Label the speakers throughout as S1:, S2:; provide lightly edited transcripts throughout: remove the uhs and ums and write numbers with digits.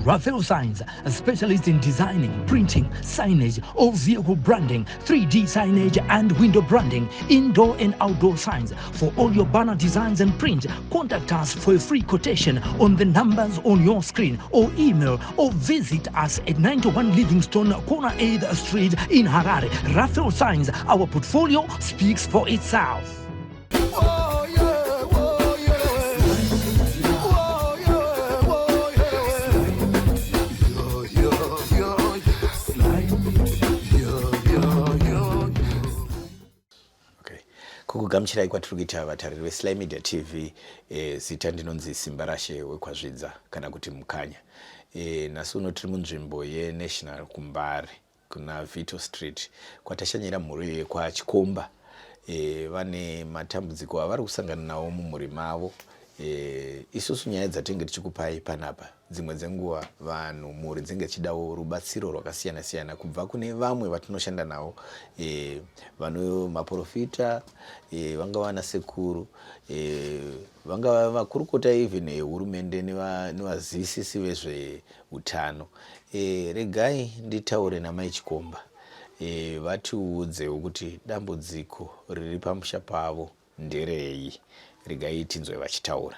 S1: Raphael Signs, a specialist in designing, printing, signage, all vehicle branding, 3D signage and window branding, indoor and outdoor signs. For all your banner designs and print, contact us for a free quotation on the numbers on your screen, or email or visit us at 91 Livingstone, Corner 8th Street in Harare. Raphael Signs, our portfolio speaks for itself.
S2: Kukugamuchirai kwatiri kuita vatariri veSly Media TV zita ndinonzi Simba Rashe wekwazvidza kana kuti Mukanya. Nhasi uno tiri munzvimbo yeNational kuMbare kuna Vito Street kwatashanyira mhuri yekwaChikomba. Vane matambudziko avari kusangana nawo mumhuri mavo. Isusu nyaya dzatinenge tichikupai panapa dzimwe dzenguva vanhu mhuri dzinenge chidawo rubatsiro rwakasiyana siyana kubva kune vamwe vatinoshanda navo, vano maprofita, vangava vana sekuru, vangava vakurukota even hurumende nevazivisisi vezveutano. Regai nditaure namai Chikomba vatiudzewo kuti dambudziko riri pamusha pavo nderei. Regai tinzwe vachitaura.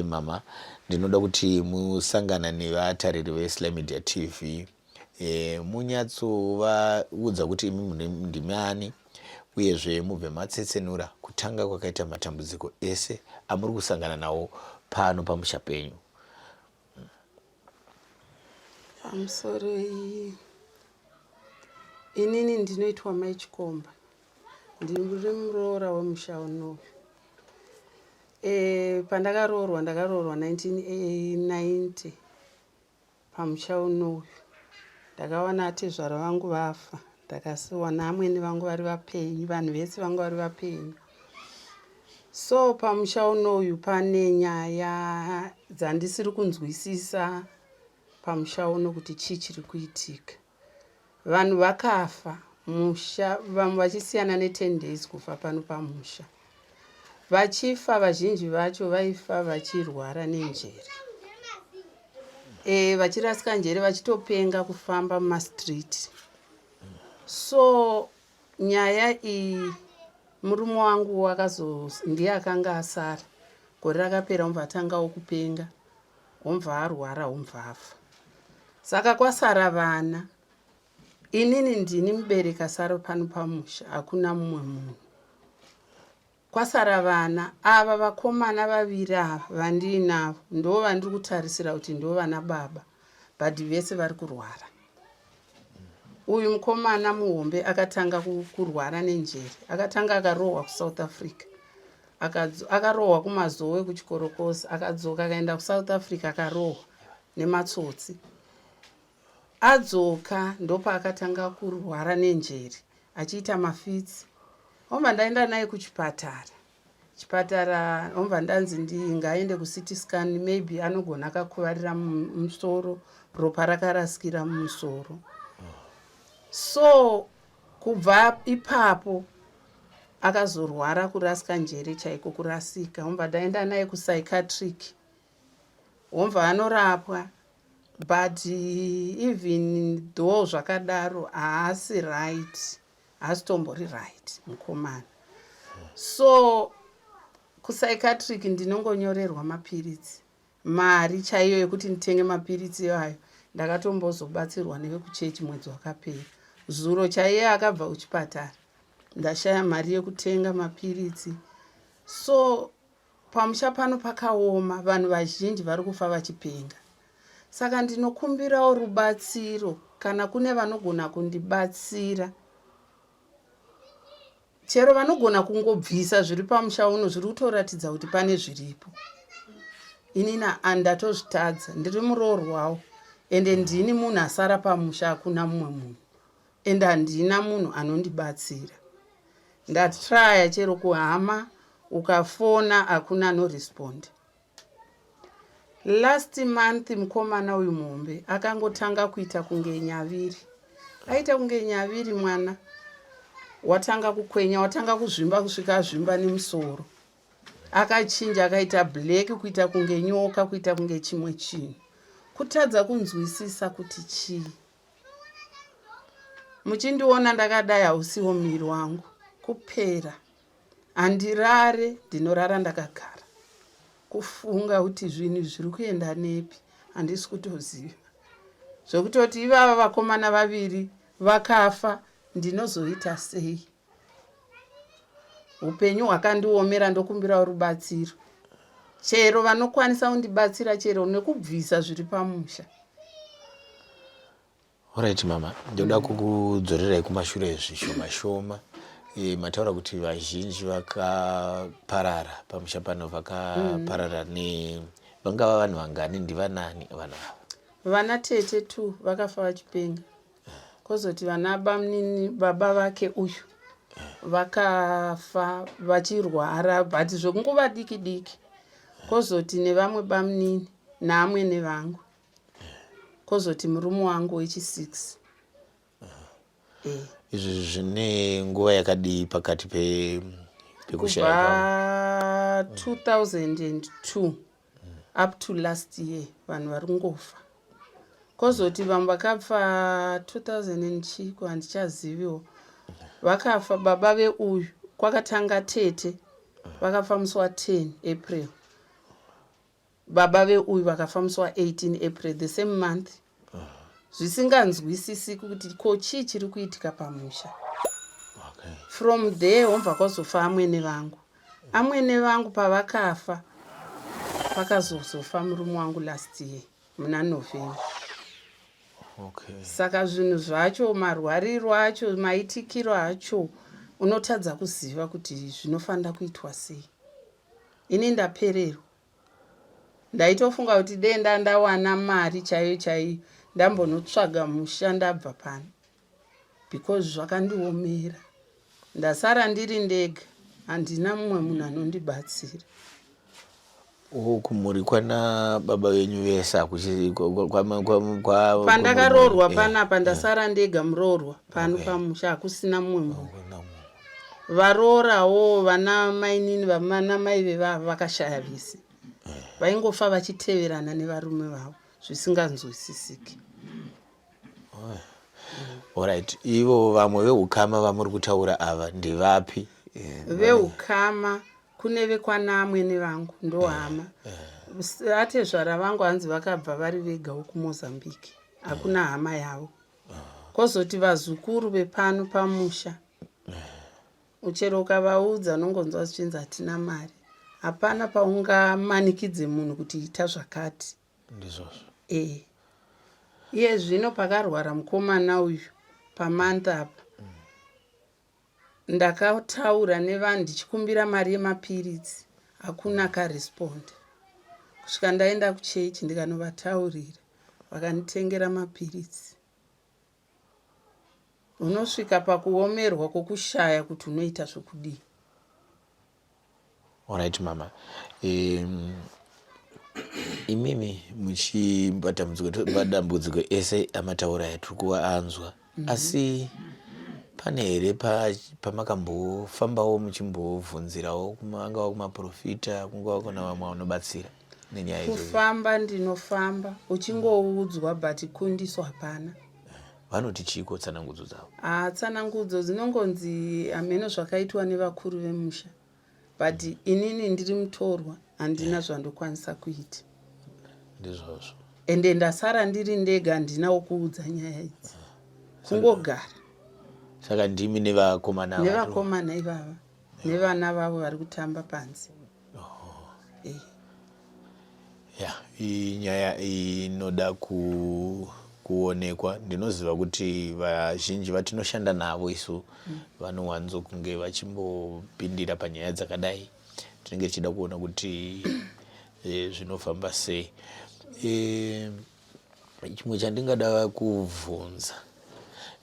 S2: Mama, ndinoda kuti musangana nevatariri veSly Media TV munyatsovaudza kuti imi ndimi ani, uyezve mubve matsetsenura kutanga kwakaita matambudziko ese amuri kusangana nawo pano pamusha penyu.
S3: I'm sorry. Inini ndinoitwa mai Chikomba. Ndiri muroora wemusha unowu. Pandakaroorwa ndakaroorwa 1990 pamusha unowu. Ndakawana tezvara vangu vafa, ndakasiwa neamweni vangu vari vapenyu, vanhu vese vangu vari vapenyu. So pamusha unowu pane nyaya dzandisiri kunzwisisa pamusha uno kuti chii chiri kuitika. Vanhu vakafa musha, vamwe vachisiyana ne10 days kufa pano pamusha. Vachifa vazhinji vacho vaifa vachirwara nenjere. Vachirasika njere vachitopenga kufamba mumastreet. So nyaya iyi murume wangu ndiye akanga asara. Gore rakapera umva atangawo kupenga, umva arwara, umva afa. Saka kwasara vana. Inini ndini mubereki asara pano pamusha, hakuna mumwe munhu. Kwasara vana, ava vakomana vaviri ava vandinavo ndo vandiri kutarisira kuti ndo vana baba, but vese vari kurwara. Uyu mukomana muhombe akatanga kurwara nenjere, akatanga akarohwa kuSouth Africa, akarohwa kumazowe kuchikorokosi, akadzoka akaenda kuSouth Africa akarohwa nematsotsi. Adzoka ndopa akatanga kurwara nenjere, achiita mafitsi. Omba ndaenda naye kuchipatara. Chipatara omba ndanzi ngaende kuCT scan, maybe anogona akakuvarira musoro, ropa rakarasikira mumusoro. So kubva ipapo akazorwara kurasika njere chaiko kurasika. Omba ndaenda naye kupsychiatric. Omba anorapwa, but even though zvakadaro haasi right. Asitombori right mukomana. So kupsychiatric ndinongonyorerwa mapiritsi. Mari chaiyo yekuti nditenge mapiritsi ayo ndakatombozobatsirwa nevekuchechi mwedzi wakapera. Zuro chaiye akabva kuchipatara, ndashaya mari yekutenga mapiritsi. So pamusha pano pakaoma, vanhu vazhinji vari kufa vachipenga. Saka ndinokumbirawo rubatsiro kana kune vanogona kundibatsira. Chero vanogona kungobvisa zviri pamusha uno zviri kutoratidza kuti pane zviripo. Inina andatozvitadza, ndiri muroorwawo, ende ndini munhu asara pamusha, hakuna mumwe munhu. Ende handina munhu anondibatsira. Ndatraya chero kuhama, ukafona hakuna anorespond. Last month mukomana uyu muhombe akangotanga kuita kunge nyaviri. Aita kunge nyaviri mwana. Watanga kukwenya, watanga kuzvimba kusvika zvimba nemusoro. Akachinja akaita black kuita kunge nyoka, kuita kunge chimwe chinhu. kutadza kunzwisisa kuti chii. Muchindiona ndakadai hausiwo miri wangu kupera. Handirare, ndinorara ndakagara. Kufunga kuti zvinhu zviri kuenda nepi handisi kutoziva. Zvokutoti ivava vakomana vaviri vakafa, ndinozoita sei? Upenyu hwakandiomera, ndokumbira rubatsiro. Chero vanokwanisa kundibatsira, chero nekubvisa zviri pamusha.
S2: Alright mama, ndoda kukudzorerai kumashure zvishoma shoma. Mataura kuti vazhinji vakaparara pamusha pano, vakaparara vangava vanhu vangani, ndivanani vanhu ava?
S3: Vana tete tu vakafa vachipenga. Kozoti vana baba vake uyu vakafa vachirwara, but zvokunguva diki diki. Kozoti nevamwe bamunini naamwe nevangu. Kozoti murume wangu wechi6.
S2: Izvi zvine nguva yakadii pakati pekushaya
S3: 2002 up to last year vanhu vari kungofa. Kozoti vamwe vakafa 2000 handichaziviwo. Vakafa baba veuyu kwakatanga tete vakafa musi wa10 April. Baba veuyu vakafa musi wa18 April, the same month. Zvisinganzwisisi kuti ko chii chiri kuitika pamusha. From there womva kwazofa amwene vangu. Amwene vangu pavakafa pakazofa murume wangu last year muna November. Saka zvinhu zvacho, marwariro acho, maitikiro acho, unotadza kuziva kuti zvinofanira kuitwa sei. Ini ndapererwa. Ndaitofunga kuti denda ndawana mari chaiyo chaiyo ndambonotsvaga musha ndabva pano, because zvakandiomera. Ndasara ndiri ndega, handina mumwe munhu anondibatsira.
S2: Kumuri kwana baba venyu vese
S3: pandakaroorwa panapa ndasara ndega muroorwa pano pamusha, hakusina mumwe munhu. Varoorawo vana mainini vana mai vevavo vakashaya vese. Vaingofa vachiteverana nevarume vavo zvisinganzwisisiki.
S2: Alright, ivo vamwe veukama vamuri kutaura ava ndevapi?
S3: Veukama kune vekwana amwene vangu ndohama. Atezvara vangu hanzi vakabva vari vegawo kuMozambique, hakuna hama yavo. Kozoti vazukuru vepano pamusha, uchero ukavaudza nongonzwa zvichinzi hatina mari. Hapana paungamanikidze munhu kuti ita zvakati.
S2: Ndizvozvo.
S3: Iye zvino pakarwara mukomana uyu pamantha apa, ndakataura nevanhu ndichikumbira mari yemapiritsi, hakuna karesponda. Kusvika ndaenda kuchechi ndikanovataurira, vakanditengera mapiritsi. Unosvika pakuomerwa kwokushaya kuti unoita zvokudii.
S2: Alright mama, imimi muchibata madambudziko ese amataura atiri kuanzwa, asi pane here pamakambofambawo muchimbobvunzirawo angava kumaprofita, kungava kuna vamwe vanobatsira nenyaya idzodzo?
S3: Kufamba ndinofamba, uchingoudzwa but kundiso hapana.
S2: Vanoti chiko tsanangudzo dzavo?
S3: Tsanangudzo dzinongonzi hameno zvakaitwa nevakuru vemusha, but inini ndiri mutorwa, handina zvandokwanisa kuita.
S2: Ndizvozvo.
S3: Ende ndasara ndiri ndega, handinawo kuudza nyaya idzi. Kungogara.
S2: Saka ndimi nevakomana
S3: ivava nevana vavo vari kutamba panze.
S2: Inyaya inoda kuonekwa. Ndinoziva kuti vazhinji vatinoshanda navo isu vanowanzo kunge vachimbopindira panyaya dzakadai. Tinenge tichida kuona kuti zvinofamba sei. Chimwe chandingada kuvhunza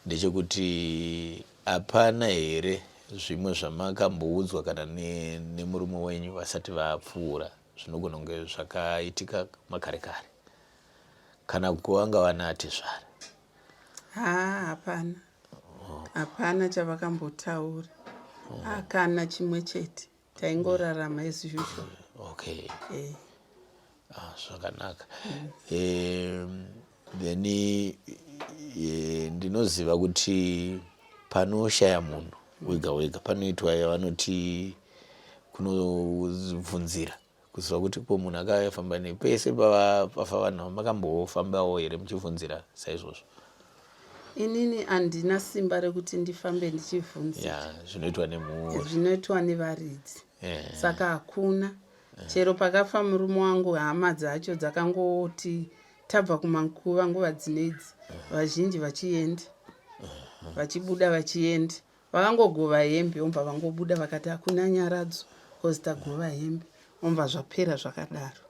S2: ndechekuti hapana here zvimwe zvamakamboudzwa kana nemurume wenyu vasati vapfuura zvinogona kunge zvakaitika makare kare, kana kuvanga vanati zvara?
S3: Hapana. Hapana chavakambotaura. Hakana chimwe chete. Taingorarama as usual.
S2: Okay. Zvakanaka. Then ndinoziva kuti panoshaya munhu wega wega panoitwa yavanoti kunobvunzira kuziva kuti ko munhu akafamba nei. Pese pafa vanhu makambofambawo here muchibvunzira saizvozvo?
S3: Inini handina simba rekuti ndifambe ndichibvunzira.
S2: Zvinoitwa nemhuri,
S3: zvinoitwa nevaridzi. Saka hakuna. Chero pakafa murume wangu, hama dzacho dzakangoti tabva kumankuva nguva dzinedzi, vazhinji vachienda, vachibuda vachienda. Vakangogova hembe ombva vangobuda vakati hakuna nyaradzo kozi tagova hembe, ombva zvapera zvakadaro.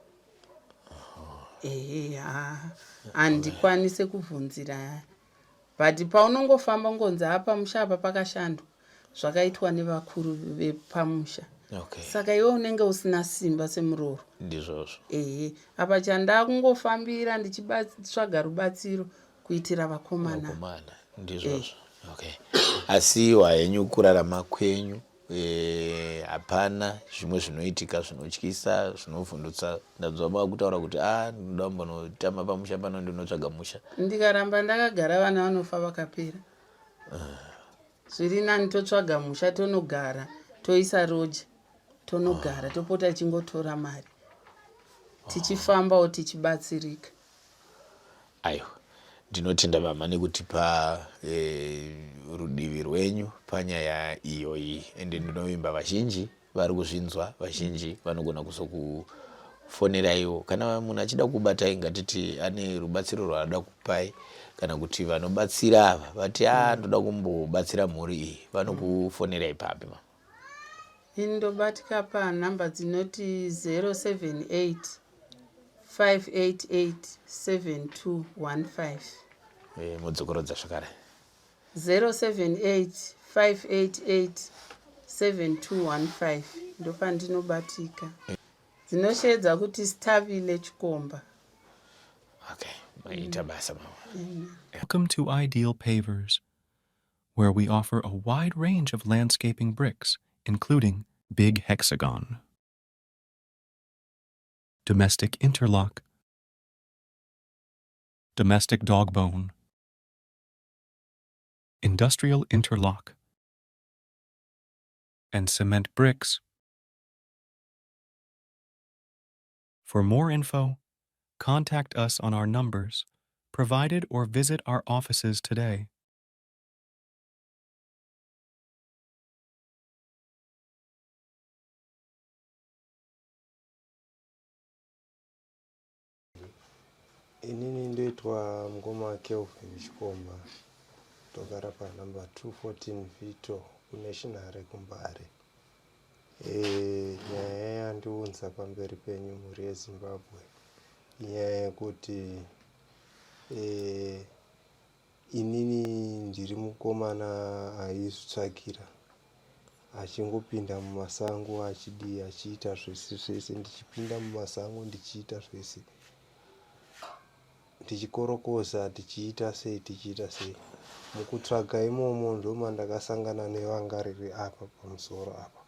S3: Handikwanise kubvunzira. But paunongofamba ngonzi apa musha apa pakashandwa, zvakaitwa nevakuru vepamusha. Saka iwe unenge usina simba semuroro.
S2: Ndizvozvo.
S3: Apa chanda kungofambira ndichitsvaga rubatsiro kuitira vakomana.
S2: Ndizvozvo. Asi wahenyu kurarama kwenyu hapana zvimwe zvinoitika zvinotyisa zvinovhundutsa? Ndabva kutaura kuti ndinoda kumbonotama pamusha pano ndinotsvaga musha.
S3: Ndikaramba ndakagara vana vanofa vakapera. Zviri nani totsvaga musha tonogara, toisa roja, tonogara, topota chingotora mari. Tichifambawo tichibatsirika.
S2: Aiwa. Ndinotenda mama nekutipa rudivi rwenyu panyaya iyoyi, ende ndinovimba vazhinji vari kuzvinzwa, vazhinji vanogona kuzokufoneraiwo kana munhu achida kubatai, ngatiti ane rubatsiro rwaada kupai, kana kuti vanobatsira ava vati ndoda kumbobatsira mhuri iyi, vanokufonerai papi mama?
S3: Indobatika panhamba dzinoti 078 588 7215.
S2: Mudzokorodza zvakare.
S3: 078 588 7215 ndopandinobatika. Dzinoshedza kuti Sitabile Chikomba.
S2: Maita basa mama.
S4: Welcome to Ideal Pavers, where we offer a wide range of landscaping bricks, including Big Hexagon, Domestic Interlock, Domestic Dogbone, Industrial Interlock, and Cement Bricks. For more info, contact us on our numbers provided or visit our offices today.
S5: Inini ndoitwa Ngoma Kelvin Chikomba, togara panhamba 214 Vito kuNational kuMbare. Nyaya yandiunza pamberi penyu mhuri yeZimbabwe inyaya yekuti inini ndiri mukomana aizvitsvakira, achingopinda mumasango achiita zvese, ndichipinda mumasango ndichiita zvese, ndichikorokoza tichiita sei. Mukutsvaga imomo ndoma ndakasangana nevanga riri apa pamusoro apa,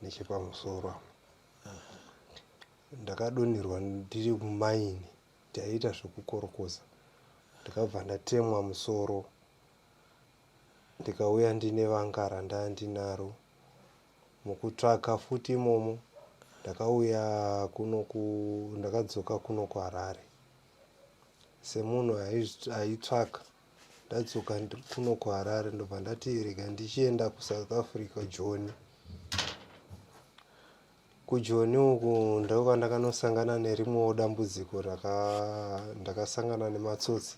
S5: nechepamusoro apa. Ndakadonherwa ndiri mumaini, taiita zvekukorokoza, ndakabva ndatemwa musoro, ndikauya ndine vanga randanga ndinaro. Mukutsvaka futi imomo ndakauya ndakadzoka kuno kuHarare. Semunhu aitsvaka, ndadzoka kuno kuHarare ndobva ndati rega ndichienda kuSouth Africa Joni. KuJoni uku ndiko kwandakanosangana nerimwewo dambudziko ndakasangana nematsotsi.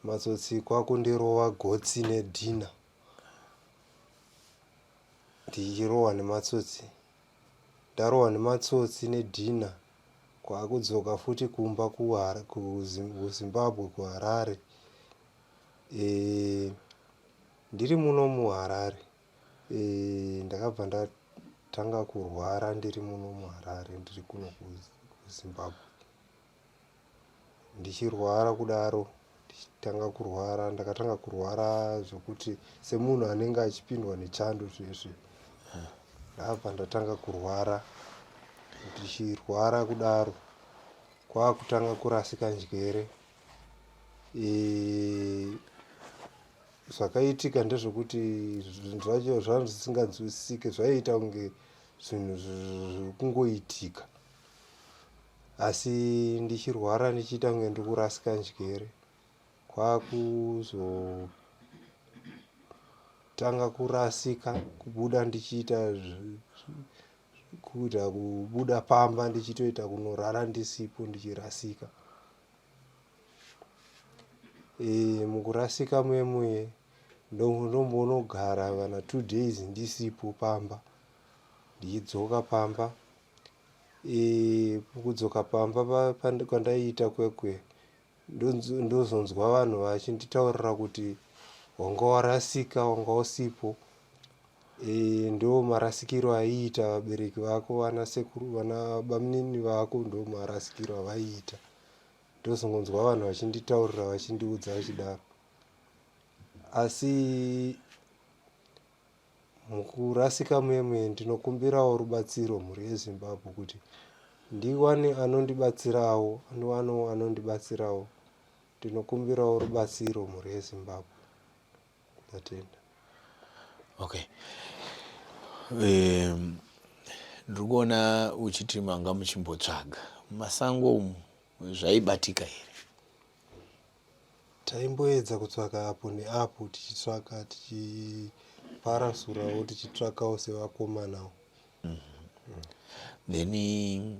S5: Matsotsi kwakundirova gotsi nedhina. Ndichirohwa nematsotsi. Ndarohwa nematsotsi nedhina, kwakudzoka futi kumba kuZimbabwe kuHarare. Ndiri muno muHarare, ndakabva ndatanga kurwara ndiri muno muHarare, ndiri kuno kuZimbabwe. Ndichirwara kudaro, ndakatanga kurwara zvokuti semunhu anenge achipindwa nechando zvesve. Ndabva ndatanga kurwara, ndichirwara kudaro kwakutanga kurasika njere. Zvakaitika ndezvekuti zvinhu zvacho zvanhu zvisinganzwisisike zvaiita kunge zvinhu zvekungoitika, asi ndichirwara ndichiita kunge ndikurasika njere, kwakuzotanga kurasika kubuda ndichiita kuita kubuda pamba ndichitoita kunorara ndisipo ndichirasika. Mukurasika muye ndombonogara kana 2 days ndisipo pamba, ndichidzoka pamba. Kudzoka pamba kwandaiita kwekwe ndozonzwa vanhu vachinditaurira kuti wanga warasika, wanga usipo. Ndo marasikiro aiita vabereki vako, vanasekuru, vanabamnini vako, ndo marasikiro avaiita. Ndozongonzwa vanhu vachinditaurira vachindiudza vachidaro. Asi mukurasika muye ndinokumbirawo rubatsiro mhuri yeZimbabwe kuti ndiwane anondibatsirawo, ndiwanewo anondibatsirawo. Ndinokumbirawo rubatsiro mhuri yeZimbabwe. Ndatenda.
S2: Okay. Ndiri kuona uchiti manga muchimbotsvaga mumasango umu, zvaibatika here?
S5: Taimboedza kutsvaka apo neapo, tichitsvaka tichiparasurawo, tichitsvakawo sevakomanawo.
S2: Then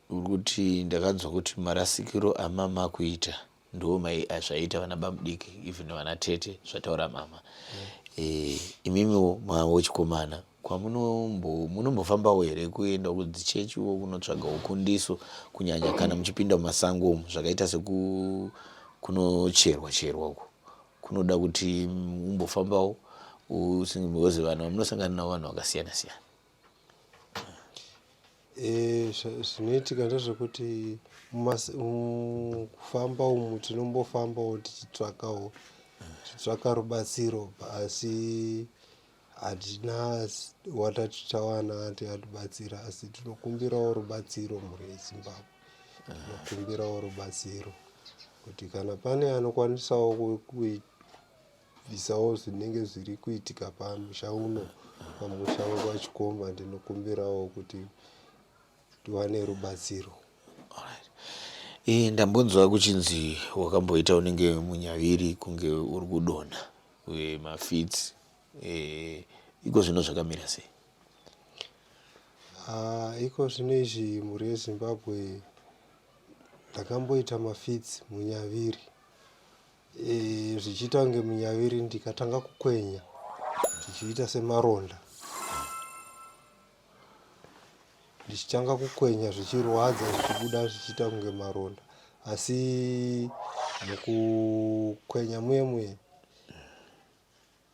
S2: urikuti ndakanzwa kuti marasikiro amama kuita ndo zvaiita vana bamudiki, even vana tete, zvataura mama. Imimiwo mwawochikomana munombofambawo here kuenda kudzichechiwo kunotsvagawo kundiso, kunyanya kana muchipinda mumasango umu zvakaita sekunocherwa uko, kunoda kuti mumbofambawo usingozi vanhu munosangana navo vanhu vakasiyana siyana.
S5: Zvinoitika ndezvekuti kufamba umu tinombofambawo tichitsvaka rubatsiro, asi hatina watati tawana atibatsira, asi tinokumbirawo rubatsiro mhuri yeZimbabwe. Tinokumbirawo rubatsiro kuti kana pane anokwanisawo kubvisawo zvinenge zviri kuitika pamusha uno, pamusha wachikomba, ndinokumbirawo kuti tiwane rubatsiro.
S2: Ndambonzwa kuchinzi wakamboita unenge munyaviri kunge uri kudonha mafits, iko zvino zvakamira sei?
S5: Iko zvinezvi mhuri yeZimbabwe ndakamboita mafits munyaviri. Zvichiita kunge munyaviri ndikatanga kukwenya zvichiita semaronda. Ndichitanga kukwenya zvichirwadza, zvichibuda zvichiita kunge maronda, asi mukukwenya muye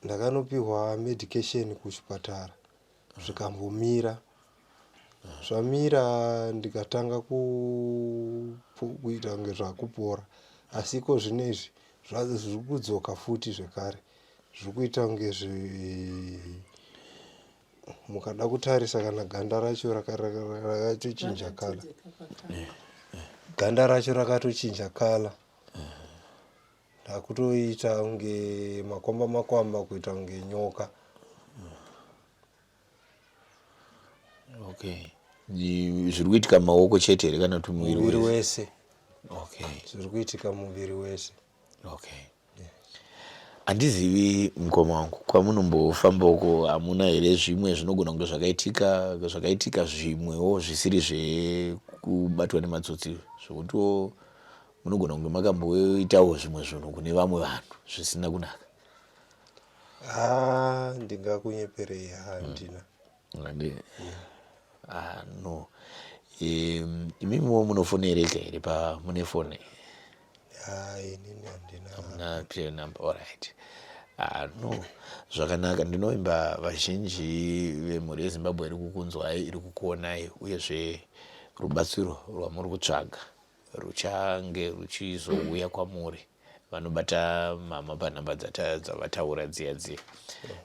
S5: ndakanopiwa medication kuchipatara, zvikambomira. Zvamira ndikatanga kuita kunge zvakupora, asi iko zvinezvi zviri kudzoka futi zvekare, zviri kuita kunge mukada kutarisa kana ganda racho rakatochinja kala. Ganda racho rakatochinja kala. Ndakutoita kunge makwamba kuita kunge nyoka.
S2: Okay. Zviri kuitika maoko chete here kana kuti
S5: muviri wese?
S2: Okay.
S5: Zviri kuitika muviri wese.
S2: Okay. Handizivi mukoma wangu, kwamunombofamba uko hamuna here zvimwe zvinogona kunge zvakaitika zvimwewo zvisiri zvekubatwa nematsotsi, zvekuti munogona kunge makamboitawo zvimwe zvinhu kune vamwe vanhu zvisina kunaka?
S5: Ndingakunyeperei, handina.
S2: No. Imimiwo munofonereka here mune foni?
S5: Inini handina.
S2: Hamuna PIN number, alright. No, zvakanaka. Ndinoimba vazhinji vemhuri yeZimbabwe iri kukunzwai, iri kukuonai, uyezve rubatsiro rwamuri kutsvaga ruchange ruchizouya kwamuri vanobata mama panhamba dzavataura dziya.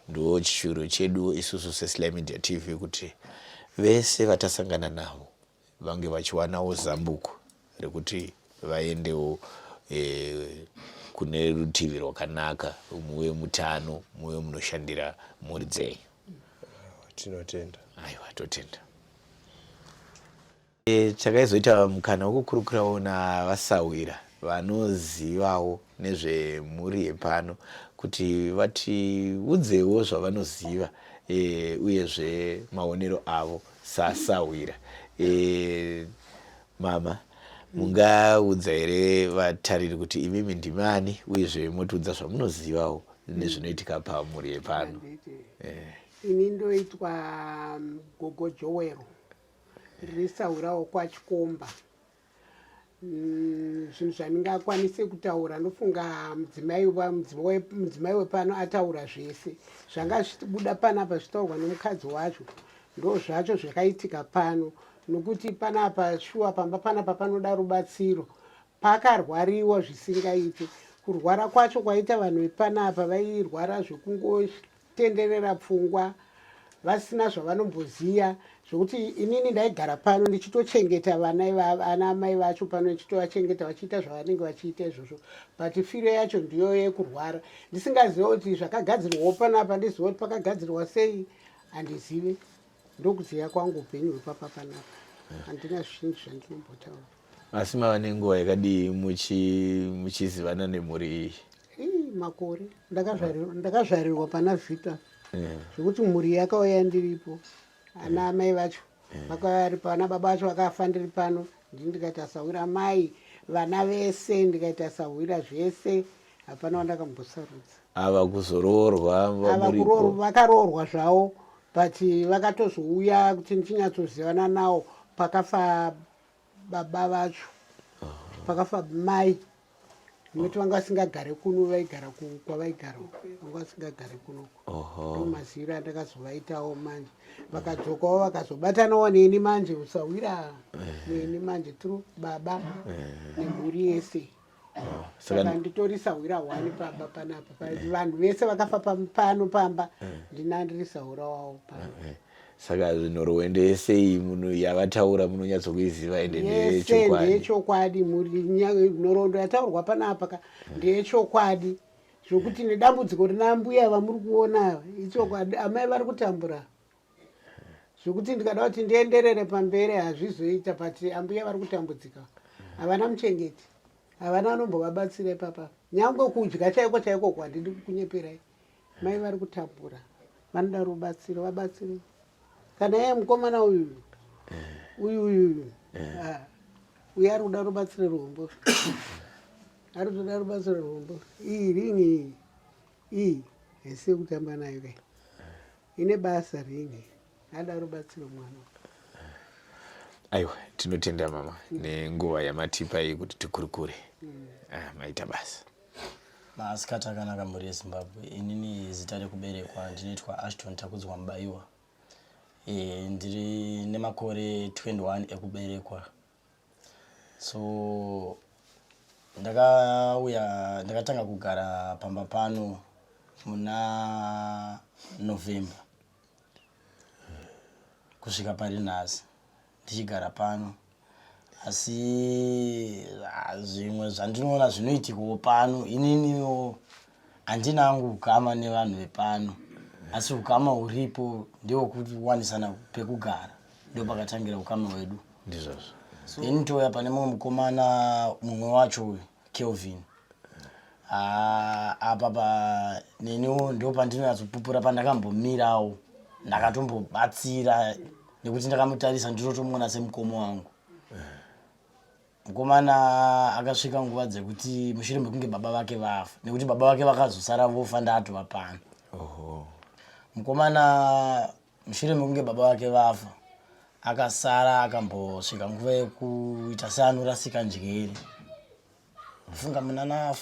S2: Ndo chishuviro chedu isusu seSly Media TV kuti vese vatasangana navo vange vachiwanawo zambuko rekuti vaendewo kune rutivi rwakanaka, muve mutano, muve munoshandira mhuri dzenyu.
S5: Tinotenda.
S2: Aiwa, totenda. Takaizoita mukana wekukurukurawo navasawira vanozivawo nezvemhuri yepano kuti vatiudzewo zvavanoziva uyezve maonero avo sasawira. Mama, mungaudza here vatariri kuti imimi ndimani uyezve motiudza zvamunozivawo nezvinoitika pamhuri yepano?
S6: Ini ndoitwa Gogo Joel, risawirawo kwaChikomba. Zvinhu zvandingakwanise kutaura ndofunga mudzimai wepano ataura zvese. Zvanga zvichibuda panapa zvitaurwa nomukadzi wacho ndo zvacho zvakaitika pano, nokuti panapa shuwa pamba panapa panoda rubatsiro. Pakarwariwa zvisingaiti. Kurwara kwacho kwaita vanhu vepanapa vairwara zvekungotenderera pfungwa vasina zvavanomboziya, zvokuti inini ndaigara pano ndichitochengeta vana mai vacho pano, ndichitovachengeta vachiita zvavanenge vachiita izvozvo, but firo yacho ndiyo yekurwara. Ndisingaziva kuti zvakagadzirwawo panapa, ndiziva kuti pakagadzirwa sei, handizive. Ndokuziva kwangu upenyu hwepapa panapa. Handina zvizhinji zvandinombotaura.
S2: Asi mava nenguva yakadii muchizivana nemhuri iyi?
S6: Makore. Ndakazvarirwa pana Vita. Zvokuti mhuri yakauya ndiripo. Ana amai vacho vakauya ripo, ana baba vacho vakafa ndiri pano. Ndikaita sawira mai, vana vese ndikaita sawira zvese. Hapana wandakambosarudza.
S2: Ava kuzoroorwa
S6: muripo? Vakaroorwa zvavo, but vakatozouya kuti ndichinyatsozivana navo pakafa baba vacho, pakafa mai. Noti vanga vasingagare kuno, vaigara kwavaigara, vanga vasingagare kunoko. Ndomaziviro andakazovaitawo manje. Vakadzokawo vakazobatanawo neni manje, usawira neni manje turu baba nemhuri yese. Saka nditori sawira wani pamba panapa. Vanhu vese vakafa pano pamba, ndina ndiri sawira wavo pano.
S2: Saka nhorowende sei yavataura munonyatsokuiziva ende
S6: ndeyechokwadi? Ndeyechokwadi. Nhoroondo yataurwa panapa ndeyechokwadi, zvokuti nedambudziko rina mbuya vamuri kuona ichokwadi. Amai vari kutambura, zvokuti ndikada kuti ndienderere pamberi hazvizoita, but ambuya vari kutambudzika. Havana muchengeti, havana anombovabatsira papa. Nyangwe kudya chaiko chaiko kwandidi kunyeperai. Mai vari kutambura, vanoda rubatsiro, vabatsire. Kana yeye mukomana uyu ari kuda rubatsiro rwombo, ari kuda rubatsiro rwombo. Iyi ringi iyi hese kutamba nayo kai, ine basa ringi, ada rubatsiro mwana.
S2: Aiwa, tinotenda mama nenguva yamatipa iyi kuti tikurukure. Maita basa.
S7: Maasikati akanaka mhuri yeZimbabwe. Inini zita rekuberekwa ndinoitwa Ashton Takudzwa Mubaiwa. Ndiri nemakore 21 ekuberekwa. So ndakatanga kugara pamba pano muna November kusvika pari nhasi ndichigara pano. Asi zvimwe zvandinoona zvinoitikawo pano, ininiwo handina hangu ukama nevanhu vepano, asi ukama huripo ndewokuti kuwanisana pekugara, ndo pakatangira ukama hwedu.
S2: Ndizvozvo.
S7: Ini toya pane mumwe mukomana mumwe wacho Kelvin. Apa neniwo ndo pandinonyatsopupura pandakambomirawo, ndakatombobatsira nekuti ndakamutarisa ndinotomuona semukomo wangu. Mukomana akasvika nguva dzekuti mushure mekunge baba vake vafa, nekuti baba vake vakazosara vofa ndatova pano. Mukomana mushure mekunge baba vake vafa akasara akambosvika nguva yekuita seanorasika njere. Funga munana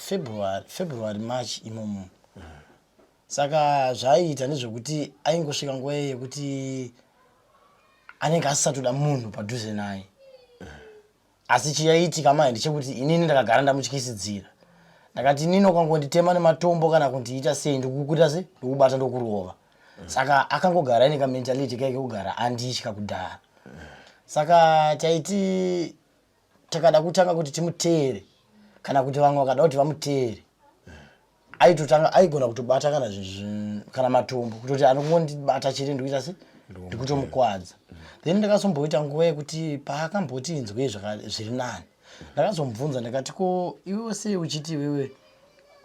S7: February March imomo. Saka zvaiita nezvekuti aingosvika nguva yekuti anenge asisatoda munhu padhuze naye. Asi chiyaitika manje ndechekuti inini ndakagara ndamutyisidzira. Ndakati nino kwangonditema nematombo kana kundiita sei ndikukuita sei ndikubata ndokurova. Saka akangogara ine kamentality kake kugara anditya kudhara. Saka taiti takada kutanga kuti timuteere kana kuti vamwe vakada kuti vamuteere aitotanga aigona kutobata kana matombo kutoti anongondibata chiri ndikuita se ndikutomukwadza. Then ndakazomboita nguva yekuti paakamboti inzwe zviri nani ndakazomubvunza ndikati ko iwewe sei uchiti wewe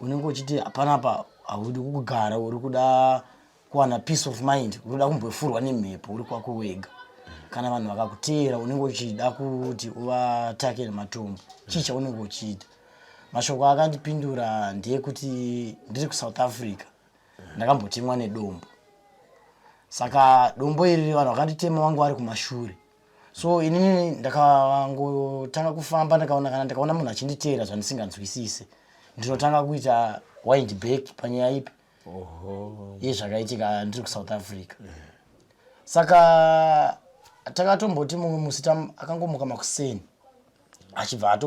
S7: unenge uchiti hapana haudi kugara uri kuda kuwana peace of mind uri kuda kumbofurwa nemhepo uri kwako wega kana vanhu vakakuteera unenge uchida kuti uvatake nematombo chii chaunenge uchiita. Mashoko akandipindura ndeyekuti ndiri kuSouth Africa ndakambotemwa nedombo. Saka dombo iri vanhu vakanditema vangu vari kumashure. So inini ndakangotanga kufamba ndakaona munhu achinditeera zvandisinganzwisise ndinotanga kuita wind back panyaya ipi zvakaitika ndiri kuSouth Africa. Saka takatomboti mumwe musi akangomuka makuseni achibva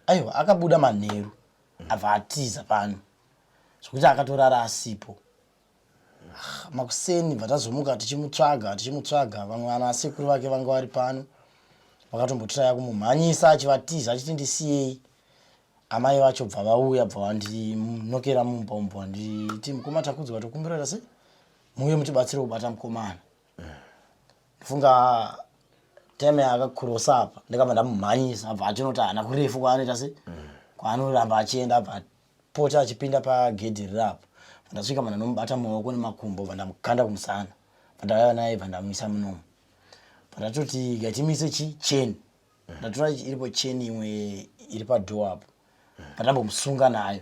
S7: aiwa akabuda manheru abva atiza pano zvokuti akatorara asipo. Makuseni bva tazomuka tichimutsvaga vamwe vana vasekuru vake vanga vari pano vakatombotiraya kumumhanyisa achivatiza achiti ndisiyei. Amai vacho bva vauya bva vandinokera mumba nditi mukoma takudzwa tokumbirira sei muuye mutibatsire kubata mukomana. Ndifunga time akakurosa apa ndikabva ndamumhanyisa abva achinoti haana kurefu kwaanoita se kwaanoramba achienda abva pota achipinda pagedhi rirapo. Ndasvika mana nomubata maoko nemakumbo vandamukanda kumusana vandauya naye vandamuisa munomu vandatoti gatimise cheni ndatora iripo cheni imwe iri padhoo apo vandambomusunga nayo.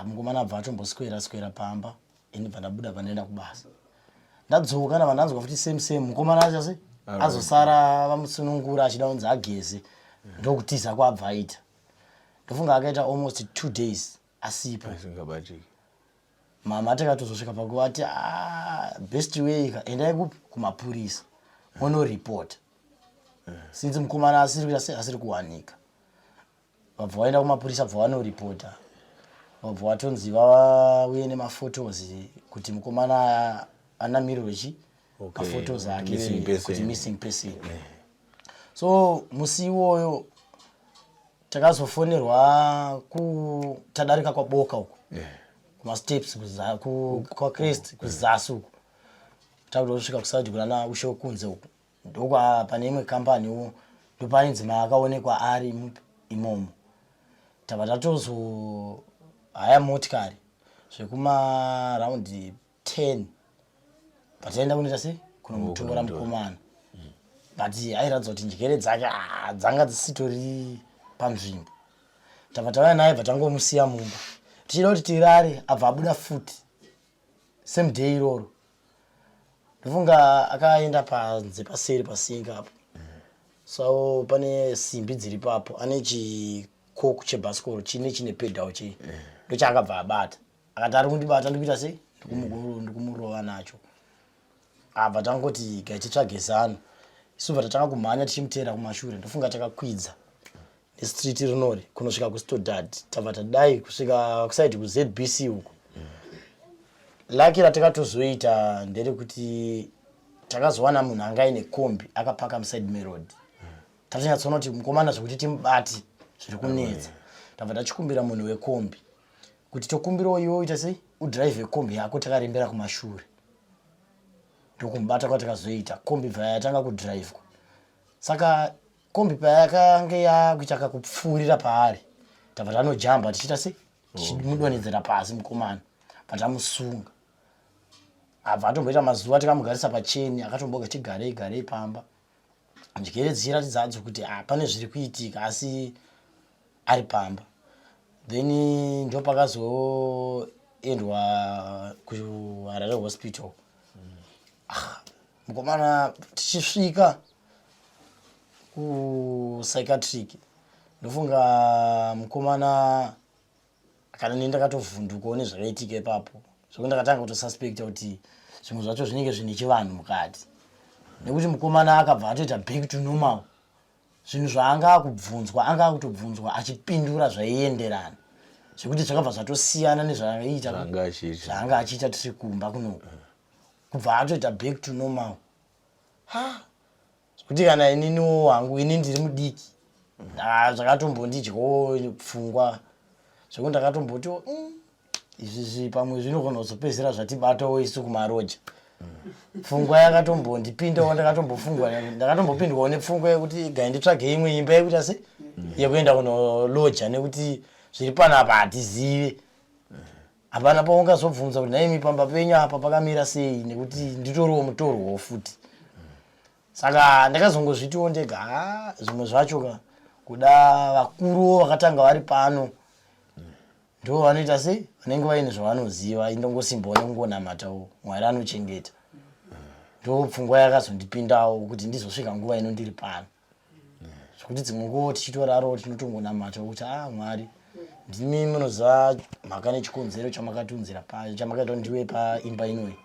S7: Mukomana abva atomboswera pamba ini vandabuda vandaenda kubasa. Ndadzoka vandanzwa futi same mukomana acho se azosara vamusunungura achida kunzi ageze ndokutiza kwabva aita. Ndofunga akaita almost 2 days asipo. Mama takatozosvika pakuva ati best way endai kumapurisa monoripota since mukomana asiri kuwanika. Vabva vaenda kumapurisa bva vanoripota vabva vatonzi vauye nemafotos kuti mukomana anamirirwe mafotos ake kuti missing person. So musi iwoyo takazofonerwa tadarika kwaboka uko kumasteps kwa Crest kuzasi uko takutosvika kusauti kuna ushe kunze uko ndokwa pane imwe kampani ndopane nzima akaonekwa ari imomo. Tabva tatozo haya motikari zvekuma round 10 pataenda kunoita se kunomutora mukomana but airatidza kuti njere dzake dzanga dzisitori panzvimbo. Tabva tauya naye bva tangomusiya mumba tichida kuti tirare abva abuda futi same day iroro. Ndofunga akaenda panze paseri pasinga apo so pane simbi dziri papo ane chikoku chebhasikoro chine pedal ndochaakabva abata akati ari kundibata ndikuita sei ndikumurova nacho. Abva tangoti gaititsvage zano isu bva tatanga kumhanya tichimuteera kumashure. Ndofunga takakwidza street rinori kunosvika kuStodard tabva tadai kusvika kusaidi kuZBC uko. Laki ratakatozoita nderekuti takazowana munhu anga aine kombi akapaka muside meroad. Tatanyatsoona kuti mukomana zvokuti timubati zviri kunetsa. Tabva tachikumbira munhu wekombi kuti tokumbirawo iwe uita sei udrive kombi yako takarembera kumashure. Ndokumubata kwatakazoita kombi bva yatanga kudrive. Saka kombi payakanga yakuita kakupfuurira paari tabva tanojamba tichiita sei tichimudonhedzera pasi mukomana patamusunga. Abva atomboita mazuva tikamugarisa pacheni akatomboga tigarei pamba njere dzichiratidza hadzo kuti pane zviri kuitika asi ari pamba. Then ndo pakazoendwa kuHarare hospital. Mukomana tichisvika kupsychiatric ndofunga mukomana kana nini ndakatovhundukawo nezvakaitika ipapo zvokuti ndakatanga kutosuspecta kuti zvimwe zvacho zvinenge zvine chivanhu mukati nekuti mukomana akabva atoita back to normal. Zvinhu zvaanga akubvunzwa anga akutobvunzwa achipindura zvaienderana zvekuti zvakabva zvatosiyana nezvaanga achiita tiri kumba kuno kubva atoita back to normal. Kuti kana ininiwo hangu ini ndiri mudiki zvakatombondidyawo pfungwa zvekuti ndakatomboti izvi pamwe zvinogona kuzopedzisira zvatibatawo isu kumaroja. Pfungwa yakatombondipindawo, ndakatombopindwawo nepfungwa yekuti gai nditsvage imwe imba yekuti asi yekuenda kunoloja nekuti zviri panapa hatizive. Hapana paungazobvunza kuti naimi pamba penyu apa pakamira sei nekuti nditoriwo mutorwo futi. Saka ndakazongozvitiwo ndega zvimwe zvacho kuda vakuru vakatanga vari pano ndo vanoita sei vanenge vaine zvavanoziva indongosimbawo nekungonamatawo Mwari anochengeta. Ndo pfungwa yakazondipindawo kuti ndizosvika nguva ino ndiri pano zvekuti dzimwe nguva tichitorarawo tinotongonamata kuti Mwari ndimi munoziva mhaka nechikonzero chamakatunzira payo chamakaita ndiwe paimba inoyi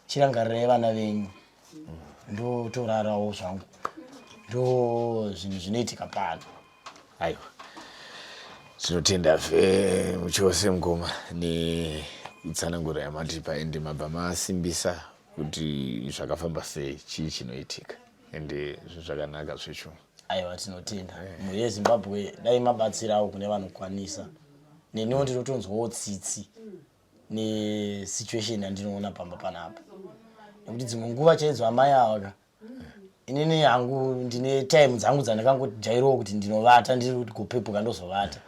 S7: chirangarirai vana venyu. Ndo torarawo zvangu ndo zvinhu zvinoitika pano.
S2: Aiwa, tinotenda muchose Mngoma netsananguro yamatipa ende mabva masimbisa kuti zvakafamba sei, chii chinoitika ende zvakanaka zvecho.
S7: Aiwa, tinotenda mhuri yeZimbabwe dai mabatsirawo kune vanokwanisa. Neniwo ndinotonzwawo tsitsi nesituation yandinoona pamba panapa nekuti dzimwe nguva chaidzo amai ava inini hangu ndine time dzangu dzandakangojairawo kuti ndinovata ndiri kupepuka ndozovata,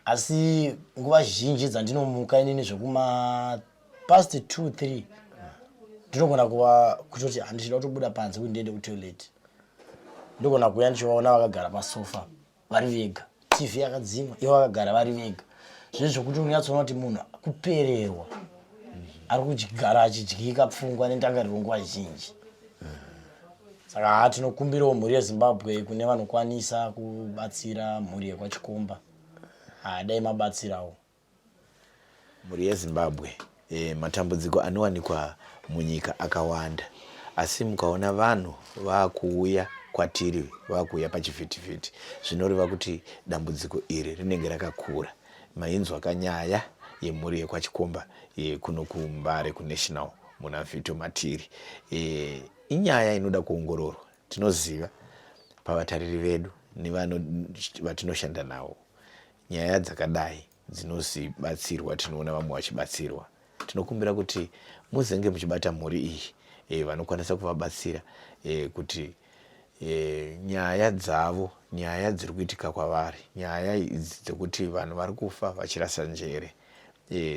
S7: asi nguva zhinji dzandinomuka inini zvekuma past 2-3 ndinogona kuva kutoti handichida kutobuda panze kuti ndiende kutoilet. Ndogona kuya ndichivaona vakagara pasofa vari vega, TV yakadzimwa ivo vakagara vari vega. Zvinhu zvokuti unyatsoona kuti munhu kupererwa ari kugara achidyika pfungwa nendangariro nguva zhinji. Saka tinokumbirawo mhuri yeZimbabwe kune vanokwanisa kubatsira mhuri yekwaChikomba, dai mabatsirawo
S2: mhuri yeZimbabwe. Matambudziko anowanikwa munyika akawanda, asi mukaona vanhu vakuuya kwatiri, vakuuya pachivhitivhiti, zvinoreva kuti dambudziko iri rinenge rakakura. Mainzwa kanyaya yemhuri yekwaChikomba kuno kuMbare kuNational muna Vito Matiri. Inyaya inoda kuongororwa. Tinoziva pavatariri vedu nevatinoshanda navo nyaya dzakadai dzinozibatsirwa, tinoona vamwe vachibatsirwa. Tinokumbira kuti muzenge muchibata mhuri iyi vanokwanisa kuvabatsira kuti nyaya dzavo, nyaya dziri kuitika kwavari, nyaya idzi dzekuti vanhu vari kufa vachirasa njere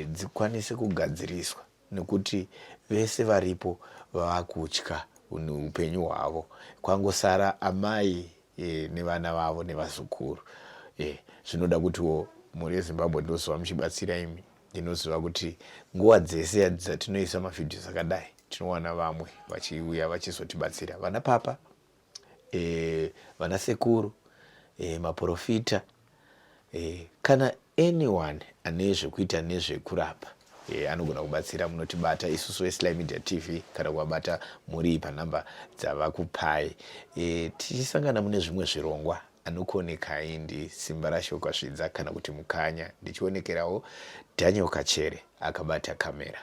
S2: dzikwanise kugadziriswa, nekuti vese varipo vakutya upenyu hwavo, kwangosara amai nevana vavo nevazukuru. Zvinoda kutiwo mhuri yeZimbabwe ndozova muchibatsira imi. Ndinoziva kuti nguva dzese dzatinoisa mavhidhiyo akadai tinowana vamwe vachiuya vachizotibatsira, vana papa, vana sekuru, maprofita, kana anyone ane zvekuita nezvekurapa anogona kubatsira. Munotibata isusu weSly Media TV kana kuvabata muri panhamba dzavakupai. Tichisangana mune zvimwe zvirongwa anokuonekai ndiSimba raShe Kwazvidza kana kuti Mukanya, ndichionekerawo Daniel Kachere akabata kamera.